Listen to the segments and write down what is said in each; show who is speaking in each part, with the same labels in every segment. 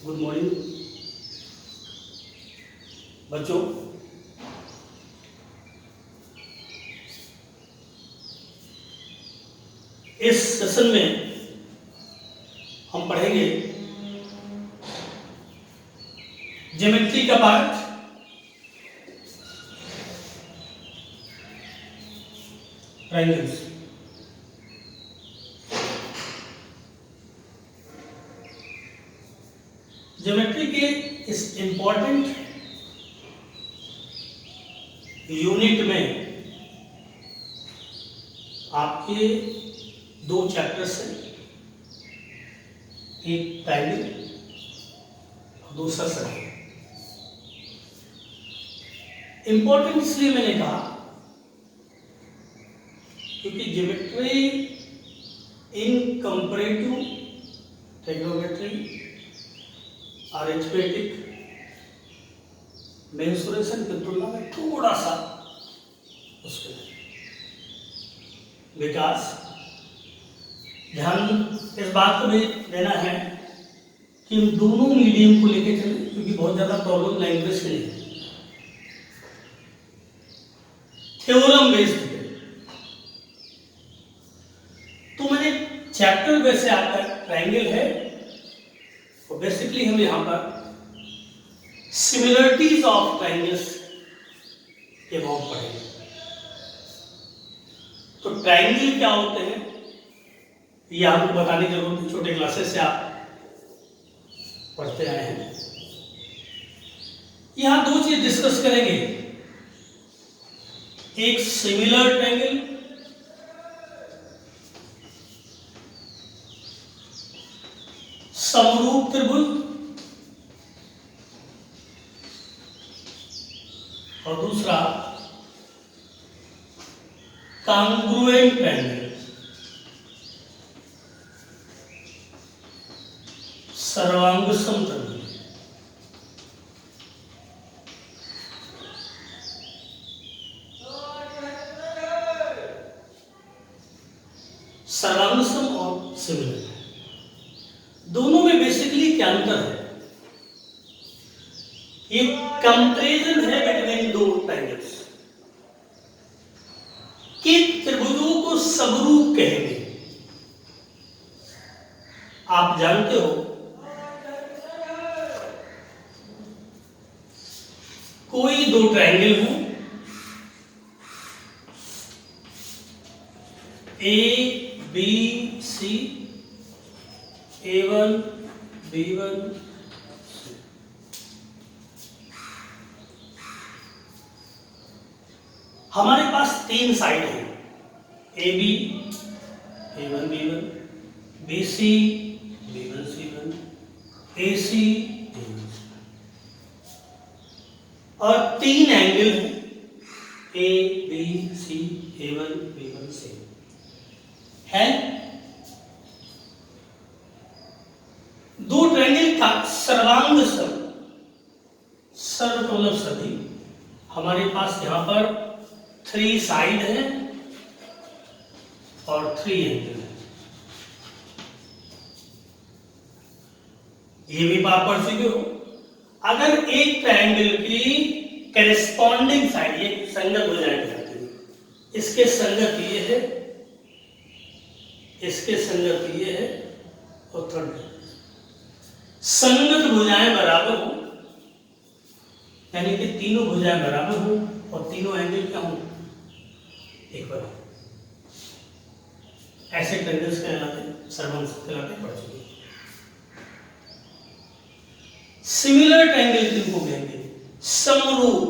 Speaker 1: Good morning बच्चों। इस session में हम पढ़ेंगे ज्योमेट्री का पार्ट, ट्रायंगल्स। ज्योमेट्री के इस इंपॉर्टेंट यूनिट में आपके दो चैप्टर्स हैं, एक ट्रायंगल और दूसरा सर्कल। इंपॉर्टेंट इसलिए मैंने कहा क्योंकि ज्योमेट्री इन कंपैरेटिव ट्रिग्नोमेट्री, अरिथमेटिक, मेंसुरेशन की तुलना में थोड़ा सा मुश्किल है। विकास ध्यान इस बात को भी देना है कि हम दोनों मीडियम को लेकर चलें, क्योंकि बहुत ज्यादा प्रॉब्लम लैंग्वेज की नहीं है, थ्योरम बेस्ड है। तो मैंने चैप्टर वैसे आपका ट्रायंगल है और बेसिकली हम यहां पर सिमिलरिटीज ऑफ ट्रायंगल्स के बहुत पढ़ेंगे। तो ट्रायंगल क्या होते हैं ये आपको बताने की जरूरत है, छोटे क्लासेस से आप पढ़ते आए हैं। यहां दो चीज डिस्कस करेंगे, एक सिमिलर ट्रायंगल, समरूप त्रिभुज, और दूसरा कॉन्ग्रुएंट ट्रायंगल, सर्वांग समतल। सर्वांग सम और सिमिलर, दोनों में बेसिकली क्या अंतर है? ये कंपैरिजन है बिटवीन दो ट्रायंगल्स कि त्रिभुजों को समरूप कहेंगे। आप जानते हो कोई दो ट्रायंगल हो, A B C, A1 B1, हमारे पास तीन साइड हैं, A B, A1 B1, BC B1 C1, AC A1 C1, और तीन एंगल हैं, A B C A1 B1 C है। दो ट्रायंगल का सर्वांग सम, सर्व मतलब सभी, हमारे पास यहां पर 3 साइड है और 3 एंगल है। ये भी आप पढ़ चुके हो। अगर एक ट्रायंगल की करेस्पॉन्डिंग साइड, ये संगत हो जाएगी, इसके संगत ये है, इसके संगत ये है, और थर्ड संगत भुजाएं बराबर हो, यानी कि तीनों भुजाएं बराबर हो और तीनों एंगल क्या हो, एक बराबर, ऐसे ट्रायंगल्स कहलाते, सर्वांग कहलाते, पढ़ चुके। सिमिलर ट्रायंगल किनको कहेंगे? समरूप,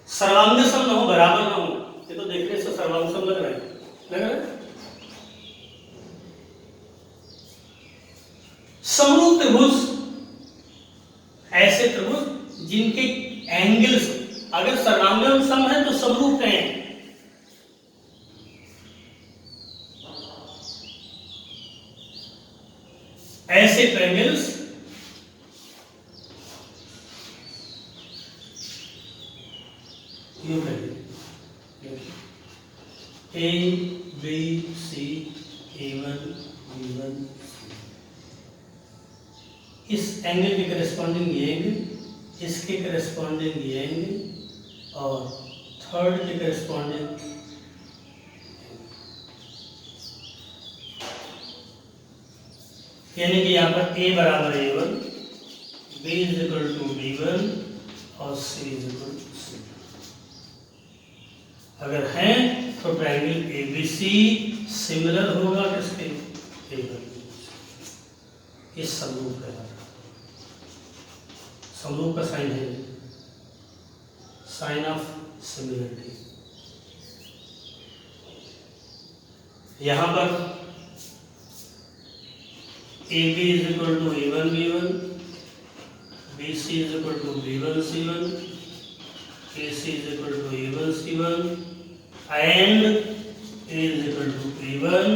Speaker 1: सर्वांग सम ना हो, बराबर ना हो। ये तो देखने से सर्वांग सम लग रहा है, लग रहा है। समरूप त्रिभुज ऐसे त्रिभुज जिनके एंगल्स, अगर सर्वांग सम है तो समरूप हैं, ऐसे ट्रायंगल्स यूं करेंगे, A B C A1 B1 C। इस एंगल के करस्पॉन्डिंग ये एंगल, इसके करस्पॉन्डिंग ये एंगल और थर्ड के करस्पॉन्डिंग, यानी कि यहाँ पर a बराबर a1, b is equal to b1 और c is equal to c। अगर हैं तो ट्रायंगल ABC सिमिलर होगा किसके, A1। इस समरूप कहलाता है। समरूप का साइन है साइन ऑफ सिमिलरिटी। यहां पर AB is equal to A1 B1, BC is equal to B1 C1, AC is equal to A1 C1 and A is equal to A1,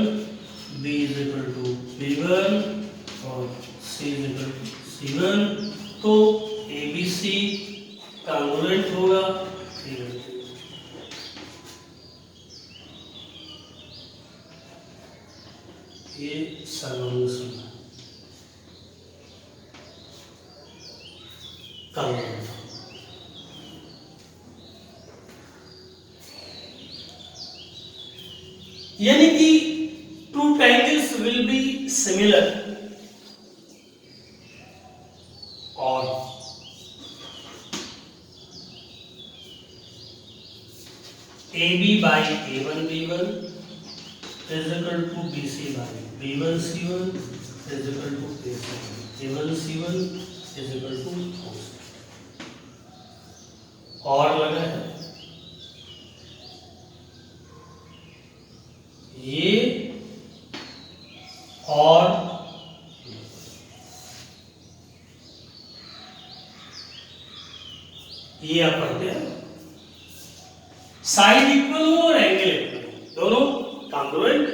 Speaker 1: B is equal to B1 और C is equal to C1। तो ABC congruent होगा A1। ये सर्वांग समान congruent. यानी कि two triangles will be similar और AB by A1 B1 is equal to BC by B1 C1 is equal to A1 C1 is equal to और लगा है ये और ये आप पढ़ते हैं साइड इक्वल हो और एंगल इक्वल हो, दोनों कांग्रुएंट,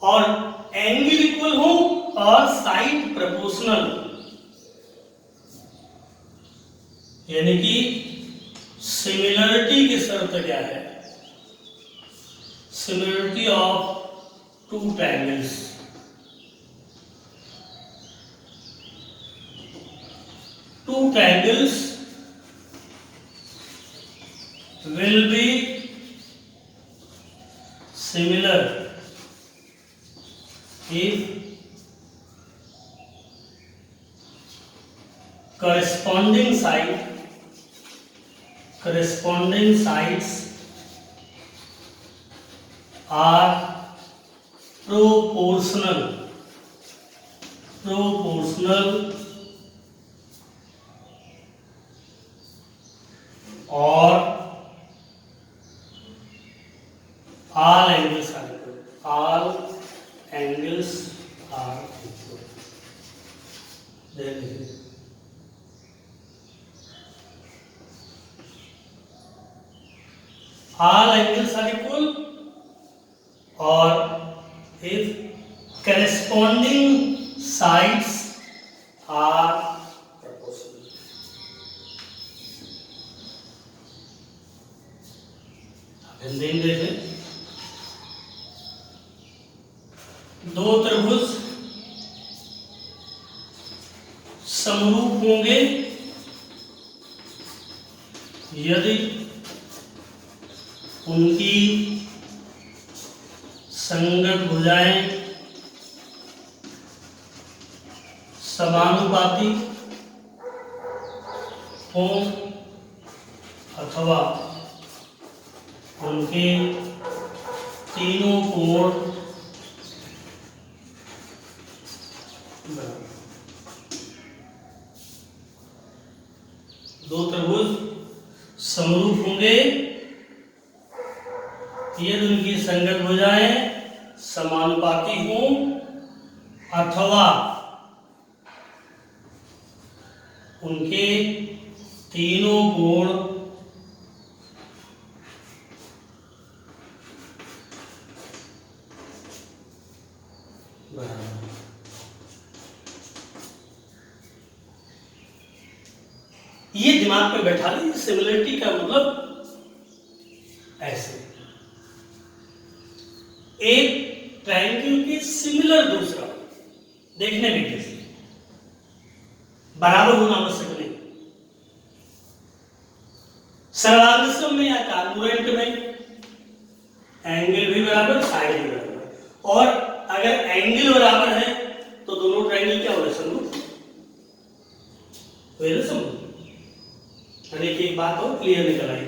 Speaker 1: और एंगल इक्वल हो और साइड प्रोपोर्शनल, यानी कि सिमिलरिटी की शर्त क्या है, similarity of two triangles. Two triangles will be similar if corresponding sides are proportional और all angles are equal. All angles are equal. Then all angles are equal, or if corresponding sides are proportional. अब देखें दो त्रिभुज समरूप होंगे यदि उनकी संगत भुजाएं समानुपाती हों अथवा उनके तीनों कोण दो त्रिभुज समरूप होंगे यदि उनकी संगत भुजाएं समानुपाती हों अथवा उनके तीनों कोण बराबर। ये दिमाग में बैठा लीजिए, सिमिलरिटी का मतलब ऐसे एक ट्रायंगल के सिमिलर दूसरा देखने में कैसे, बराबर होना आवश्यक नहीं। सर्वांगसम में या कॉन्ग्रुएंट में एंगल भी बराबर, साइड भी बराबर। और अगर एंगल बराबर है तो दोनों ट्रायंगल क्या हो रहे, समरूप, समरूप। यानी कि एक बात और क्लियर निकल आई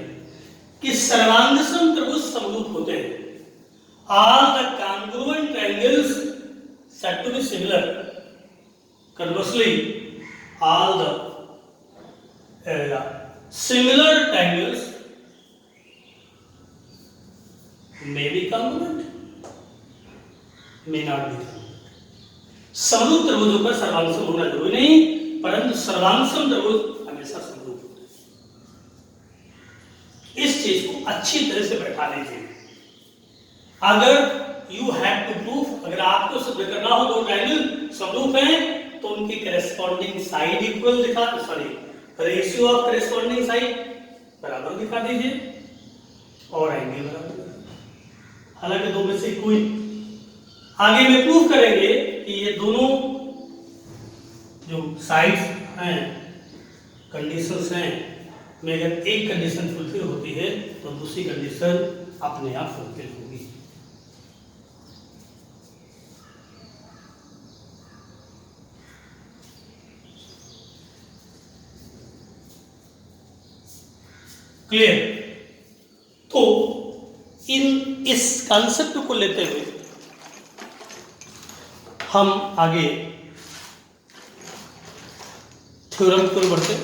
Speaker 1: कि सर्वांगसम त्रिभुज समरूप होते हैं। All the congruent triangles said to be similar. Conversely, all the similar triangles may be congruent, may not be congruent. समरूप त्रिभुजों पर सर्वांगसम होना जरूरी नहीं, परंतु सर्वांगसम त्रिभुज हमेशा समरूप होते हैं। इस चीज को अच्छी तरह से बैठा लीजिए। अगर यू हैव टू प्रूफ, अगर आपको सिद्ध करना हो दो ट्रायंगल समरूप हैं तो उनकी करेस्पॉन्डिंग साइड इक्वल दिखा, sorry ratio of corresponding side बराबर दिखा दीजिए और एंगल बराबर। हालांकि दो में से कोई, आगे में प्रूफ करेंगे कि ये दोनों जो साइड्स हैं, कंडीशंस हैं, में अगर एक कंडीशन फुलफिल होती है तो दूसरी कंडीशन अपने आप फुलफिल होगी। क्लियर? तो इस कॉन्सेप्ट को लेते हुए हम आगे थ्योरम की ओर बढ़ते।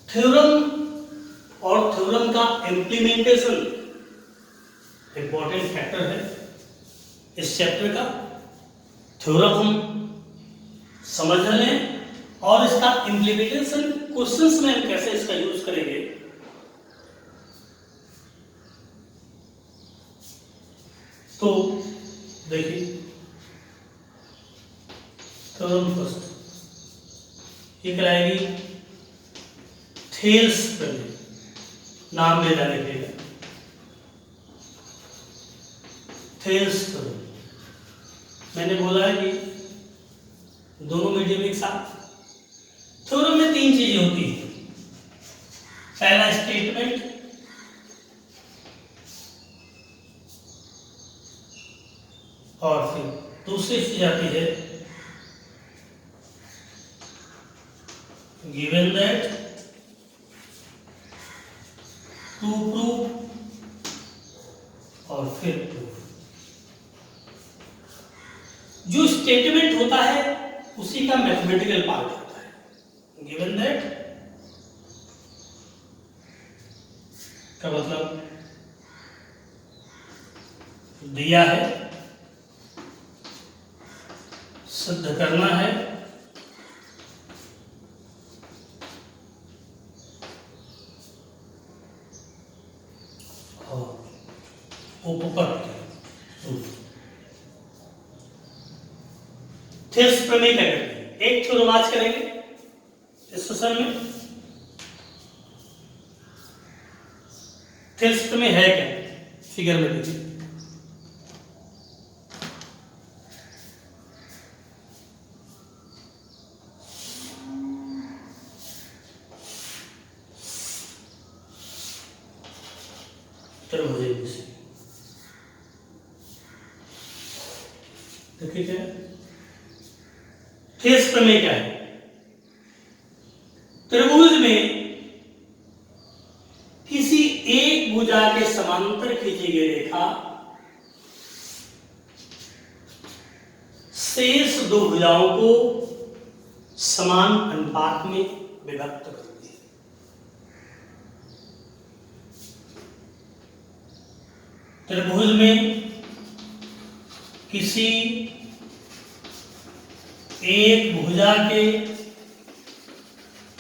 Speaker 1: थ्योरम और थ्योरम का इम्प्लीमेंटेशन इंपॉर्टेंट फैक्टर है इस चैप्टर का। थ्योरम हम समझ लें और इसका इम्प्लीमेंटेशन क्वेश्चंस में हम कैसे इसका यूज करेंगे। तो देखिए, थ्योरम फर्स्ट ये कहलाएगी थेल्स प्रमेय, नाम ले जाने के लिए थेल्स प्रमेय। मैंने बोला है कि दोनों मीडियम एक साथ। थ्योरम में तीन चीजें होती हैं। पहला स्टेटमेंट, और फिर दूसरी चीज आती है गिवन दैट, टू प्रूफ, और फिर प्रूफ। जो स्टेटमेंट होता है उसी का मैथमेटिकल पार्ट होता है। गिवन दैट का मतलब दिया है, सिद्ध करना है, थेल्स प्रमेय क्या करते हैं? एक थ्योरम आज करेंगे इस सेशन में। थेल्स प्रमेय है क्या, फिगर में देखिए। त्रिभुज देखिए क्या थेल्स प्रमेय क्या है। त्रिभुज में किसी एक भुजा के समांतर खींची गई रेखा शेष दो भुजाओं को समान अनुपात में विभक्त करती है। त्रिभुज में किसी एक भुजा के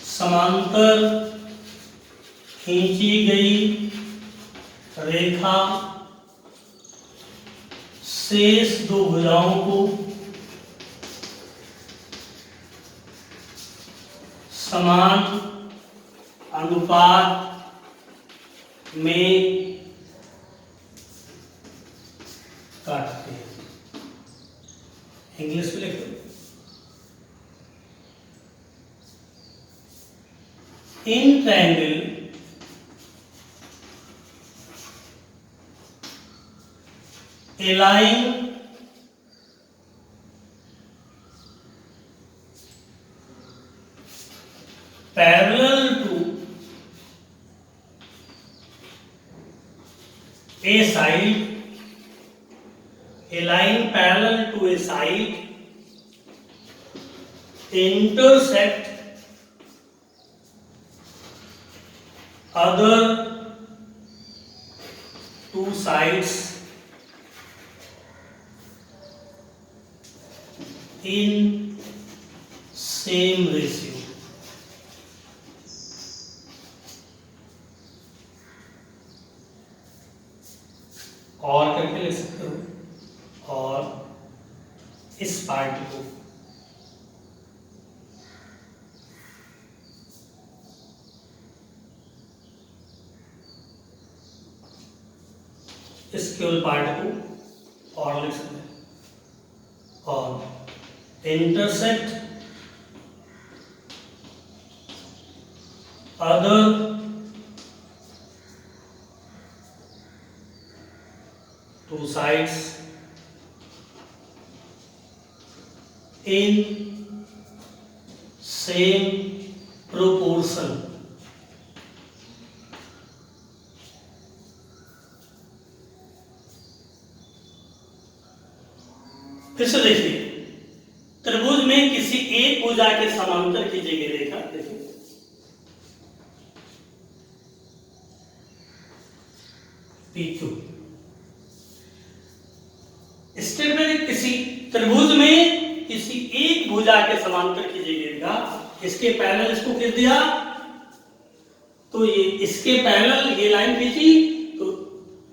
Speaker 1: समांतर खींची गई रेखा शेष दो भुजाओं को समान अनुपात में काटते हैं। इंग्लिश में लिखो, in triangle a line parallel to a side, a line parallel to a side intersect other two sides in same ratio। और करके लिख सकते हो, और इस पार्ट को इस केवल पार्ट को और लिख सकते हैं, और intersect other two sides in same proportion। फिर से देखिए, त्रिभुज में किसी एक भुजा के समांतर खींची गई रेखा, देखिए PQ। स्टेट किसी त्रिभुज में किसी एक भुजा के समांतर खींची गई रेखा, इसके पैरेलल इसको खींच दिया, तो ये इसके पैरेलल ये लाइन खींची, तो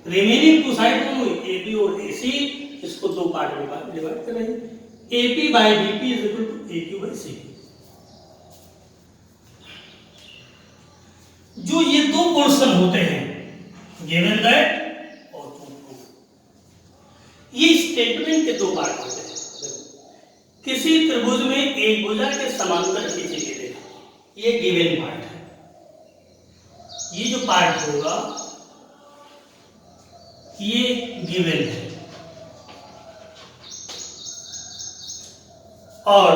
Speaker 1: रिमेनिंग टू साइड कौन हुई, AB और AC, इसको दो पार्ट में डिवाइड कर रहे हैं। AP by BP is equal to AQ by CQ। जो ये दो पोर्शन होते हैं, गिवन दैट और प्रूफ, ये स्टेटमेंट के दो पार्ट होते हैं। किसी त्रिभुज में एक भुजा के समांतर खींची गई रेखा, ये गिवन पार्ट है। ये जो पार्ट होगा ये गिवन है, और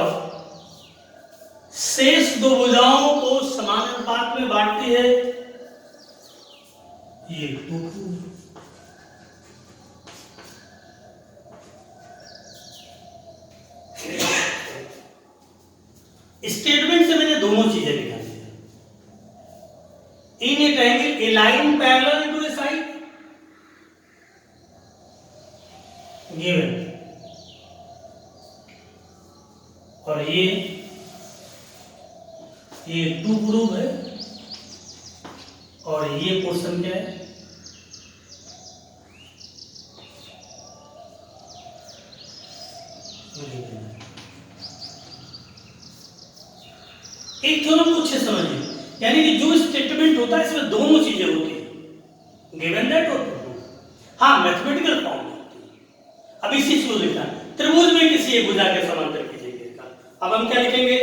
Speaker 1: शेष दो भुजाओं को समान अनुपात में बांटती है, ये 2 स्टेटमेंट से मैंने दोनों चीजें निकाली है। In a triangle a line parallel to a side given, और ये 2 ग्रुप है, और ये पोर्शन क्या है, एक थोड़ा कुछ समझिए, यानी कि जो स्टेटमेंट होता है इसमें दोनों चीजें होती है, गिवन दैट और प्रूफ। हाँ, मैथमेटिकल फॉर्म होती है। अब इसी चीज को लिखना, त्रिभुज में किसी एक भुजा के समांतर खींची गई रेखा। अब हम क्या लिखेंगे,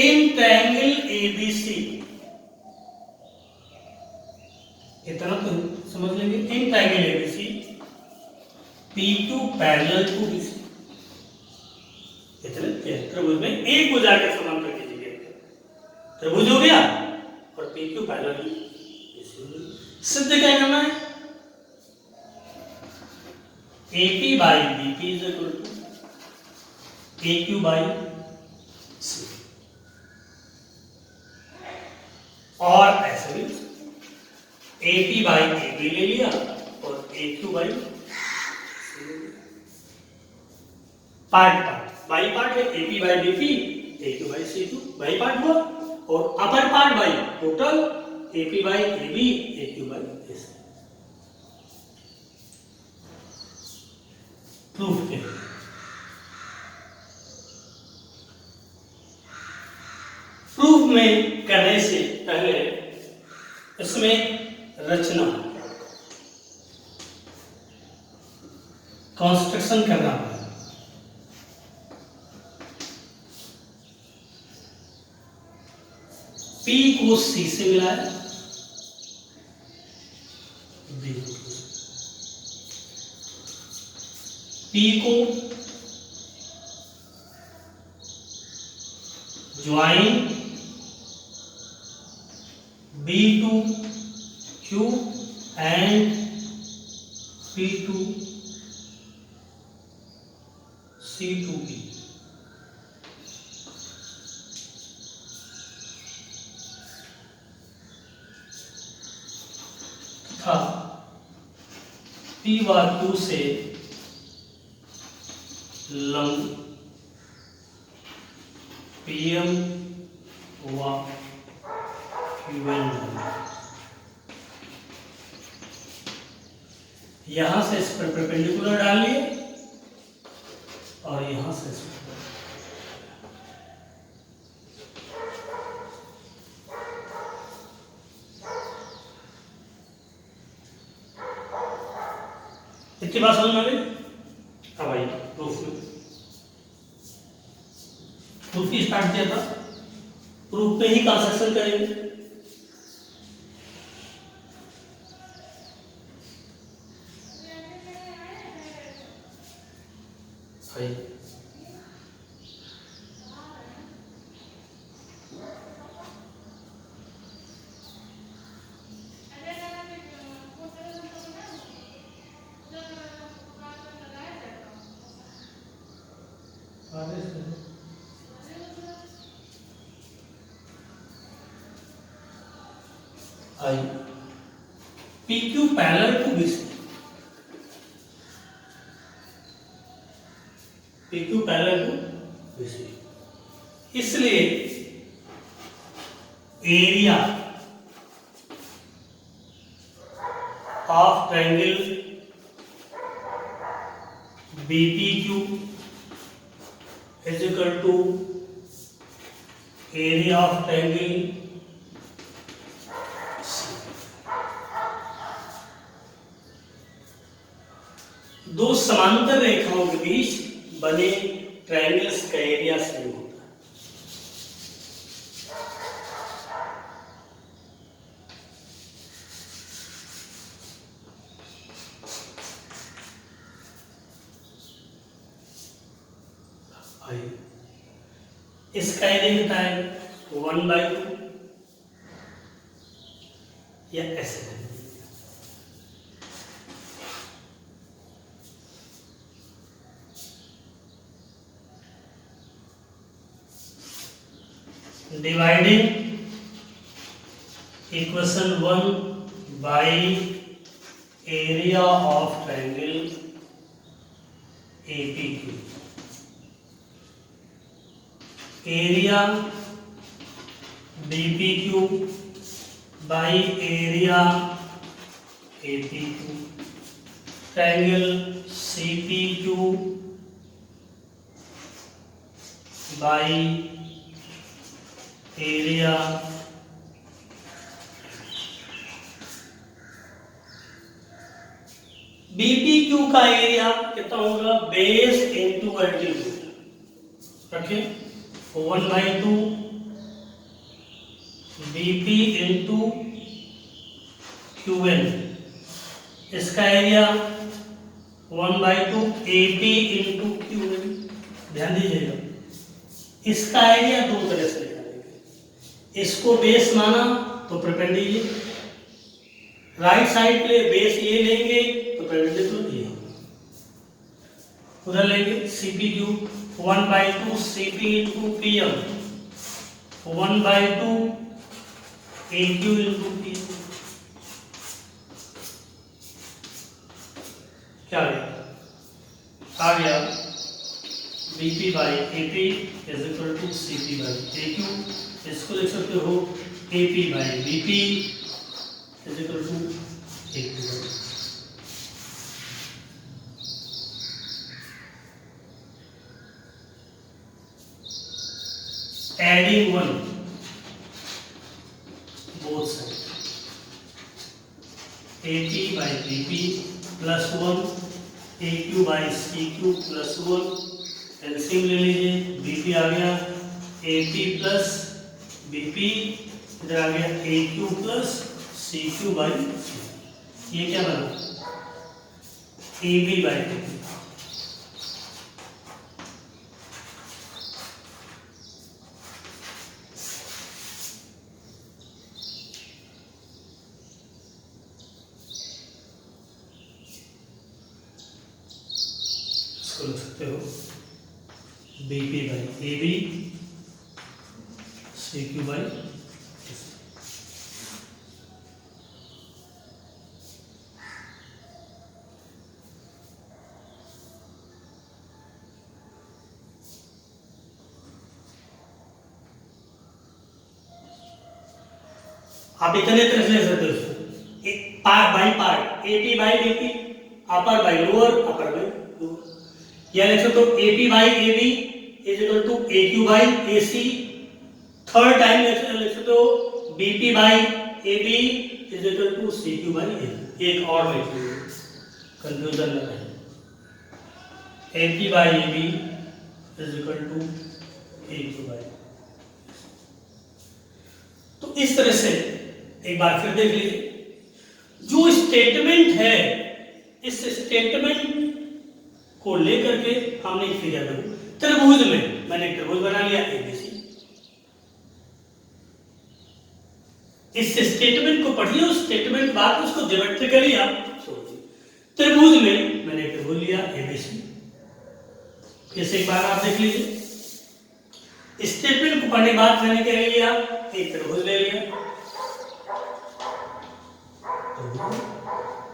Speaker 1: इन ट्रायंगल ABC, इतना तो समझ लेंगे, in triangle ABC PQ parallel to BC। त्रिभुज में एक भुजा के समांतर खींची गई रेखा, त्रिभुज हो गया, और PQ पैरेलल BC हो गया। सिद्ध क्या करना है, AP by BP is equal to AQ by C, और ऐसे भी AP by AB ले लिया और AQ by C ले लिया। पार्ट बाई पार्ट है, AP by BP AQ by CQ by part हुआ, और upper part by total AP by AB AQ by AC। Proof के। प्रूफ में करने से पहले इसमें रचना कंस्ट्रक्शन करना पड़ेगा। P को C से मिलाया, P को join B to Q and P to C to B। तथा P व Q से लंब PM व QN यहां से इस पर परपेंडिकुलर डाल लिए और यहां से इस पर इतनी बात समझ में आ गई। अब आइए प्रूफ में। प्रूफ की स्टार्ट किया था, प्रूफ पे ही कंस्ट्रक्शन करेंगे। I PQ parallel to BC, PQ parallel to BC, इसलिए area of triangle BPQ is equal to area of triangle दो समांतर रेखाओं के बीच बने ट्रायंगल्स का एरिया सेम होता है। इसका एरिया कितना है 1/2 या ऐसे dividing equation 1 by area of triangle APQ, area BPQ by area APQ, triangle CPQ by area BPQ का एरिया कितना होगा बेस इंटू एल्टीट्यूड रखें 1/2 BP इंटू QN, इसका एरिया 1/2 AP इंटू QN। ध्यान दीजिएगा इसका एरिया दो तरह से निकालेंगे। इसको बेस माना तो परपेंडिकुलर, राइट साइड पे बेस ये लेंगे तो परपेंडिकुलर ये होगा। उधर लेंगे CPQ 1/2 CP into PM 1/2 AQ into PM। क्या आ गया BP by AP is equal to CP by AQ। इसको लिख सकते हो AP by BP is equal to AQ। adding 1 both sides, AP by BP plus 1 AQ by CQ plus 1, LCM ले लीजिए, BP आ गया AP प्लस BP, इधर आ गया AQ plus CQ by ये क्या बना AB by BP। लिख सकते हो BP by AB CQ by आप इतने तरह से ले सकते हो एक part by part, AP by BP, upper by lower, upper by lower, या लिख सकते हो AP by AB is equal to AQ by AC, third time लिख सकते हो BP by AB is equal to CQ by AB। एक और लिख लीजिए, कंफ्यूजन न रहे, AP by AB is equal to AQ by. तो इस तरह से एक बार फिर देख लीजिए, जो स्टेटमेंट है इस स्टेटमेंट को लेकर के हमने एक फिगर बनाई त्रिभुज में, मैंने एक त्रिभुज बना लिया ABC। इस स्टेटमेंट को पढ़िए, उस स्टेटमेंट के बाद उसको ज्योमेट्रिकली आप सोचिए। त्रिभुज में मैंने एक त्रिभुज लिया ABC, फिर से एक बार आप देख लीजिए, स्टेटमेंट को पढ़ने के बाद मैंने क्या ले लिया, एक त्रिभुज ले लिया।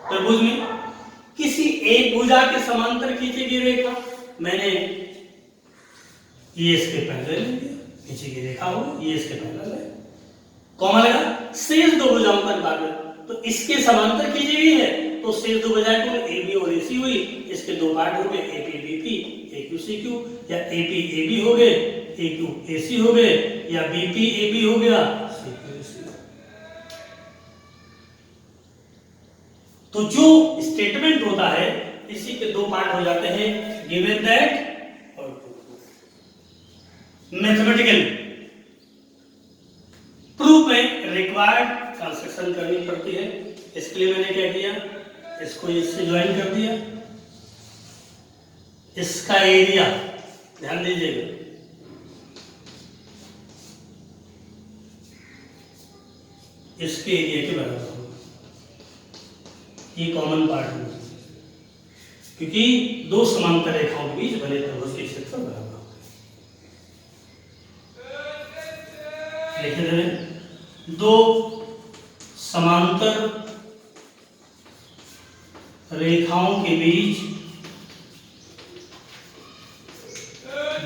Speaker 1: त्रिभुज में किसी एक भुजा के समांतर खींची गई रेखा, मैंने ये इसके पैरेलल ले लिया, खींची गई रेखा हो ये इसके पैरेलल है, कॉमा लगा, शेष दो भुजाओं का अनुपात, तो इसके समांतर खींची गई है तो शेष दो भुजाएं कौन, AB और AC हुई, इसके दो पार्ट हो गए AP BP, AQ CQ, या AP AB हो गए, AQ AC हो गए, या BP AB हो गया, CQ AC। तो जो स्टेटमेंट होता है इसी के दो पार्ट हो जाते हैं, गिवन दैट और मैथमेटिकल प्रूफ में रिक्वायर्ड ट्रांसलेशन करनी पड़ती है। इसके लिए मैंने क्या किया, इसको इससे ज्वाइन कर दिया, इसका एरिया ध्यान दीजिएगा, इसके एरिया के बराबर होगा, ये कॉमन पार्ट है, क्योंकि दो समांतर रेखाओं के बीच बने त्रिभुज के क्षेत्रफल बराबर होते हैं। लिख रहे हैं, दो समांतर रेखाओं के बीच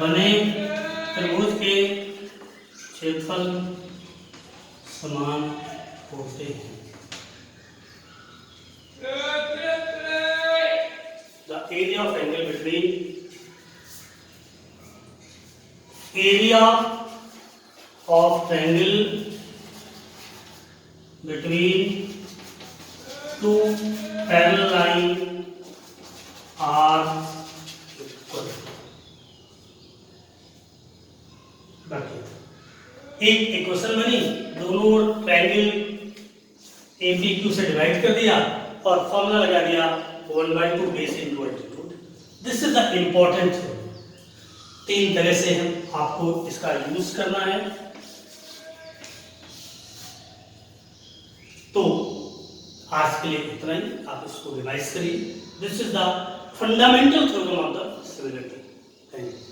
Speaker 1: बने त्रिभुज के क्षेत्रफल समान होते हैं। The area of angle between two parallel lines are equal। एक इक्वेशन बनी, दोनों ट्रायंगल APQ से डिवाइड कर दिया और फॉर्मूला लगा दिया 1/2 base into altitude. This is the important thing. तीन तरह से हम आपको इसका यूज करना है। तो आज के लिए इतना ही, आप इसको रिवाइज करिए। This is the fundamental theorem of the similarity. Thank you.